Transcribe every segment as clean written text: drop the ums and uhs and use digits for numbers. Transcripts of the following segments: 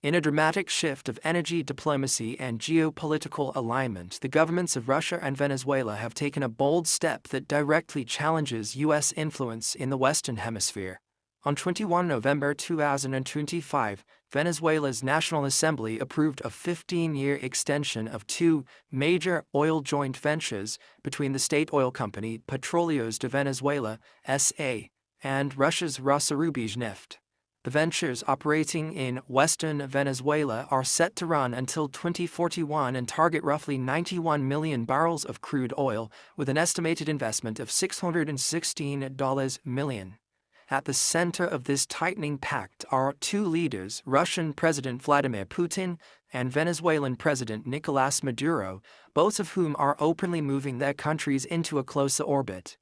In a dramatic shift of energy diplomacy and geopolitical alignment, the governments of Russia and Venezuela have taken a bold step that directly challenges U.S. influence in the Western Hemisphere. On 21 November 2025, Venezuela's National Assembly approved a 15-year extension of two major oil joint ventures between the state oil company Petróleos de Venezuela S.A. and Russia's Rosneft. The ventures operating in western Venezuela are set to run until 2041 and target roughly 91 million barrels of crude oil, with an estimated investment of $616 million. At the center of this tightening pact are two leaders, Russian President Vladimir Putin and Venezuelan President Nicolás Maduro, both of whom are openly moving their countries into a closer orbit.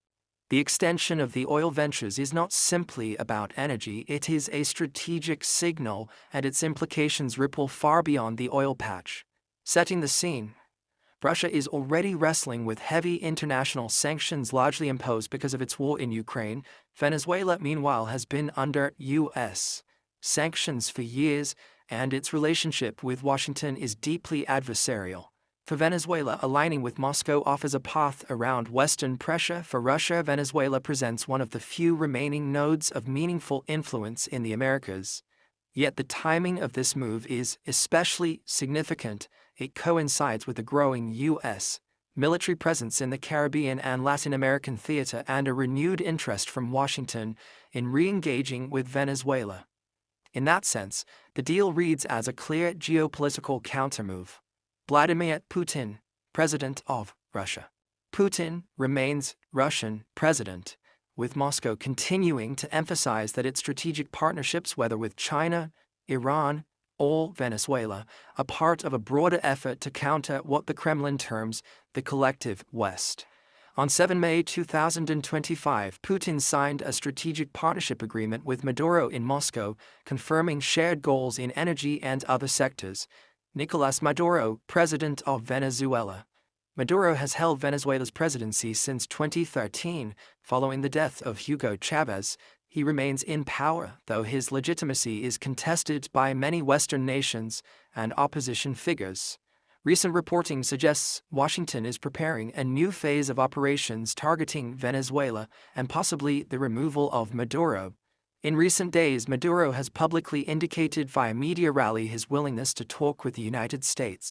The extension of the oil ventures is not simply about energy, it is a strategic signal, and its implications ripple far beyond the oil patch. Setting the scene, Russia is already wrestling with heavy international sanctions largely imposed because of its war in Ukraine. Venezuela, meanwhile, has been under U.S. sanctions for years, and its relationship with Washington is deeply adversarial. For Venezuela, aligning with Moscow offers a path around Western pressure. For Russia, Venezuela presents one of the few remaining nodes of meaningful influence in the Americas. Yet the timing of this move is especially significant. It coincides with the growing U.S. military presence in the Caribbean and Latin American theater and a renewed interest from Washington in re-engaging with Venezuela. In that sense, the deal reads as a clear geopolitical countermove. Vladimir Putin, President of Russia. Putin remains Russian president, with Moscow continuing to emphasize that its strategic partnerships, whether with China, Iran, or Venezuela, are part of a broader effort to counter what the Kremlin terms the collective West. On 7 May 2025, Putin signed a strategic partnership agreement with Maduro in Moscow, confirming shared goals in energy and other sectors. Nicolás Maduro, President of Venezuela. Maduro has held Venezuela's presidency since 2013. Following the death of Hugo Chavez, he remains in power, though his legitimacy is contested by many Western nations and opposition figures. Recent reporting suggests Washington is preparing a new phase of operations targeting Venezuela and possibly the removal of Maduro. In recent days, Maduro has publicly indicated via media rally his willingness to talk with the United States.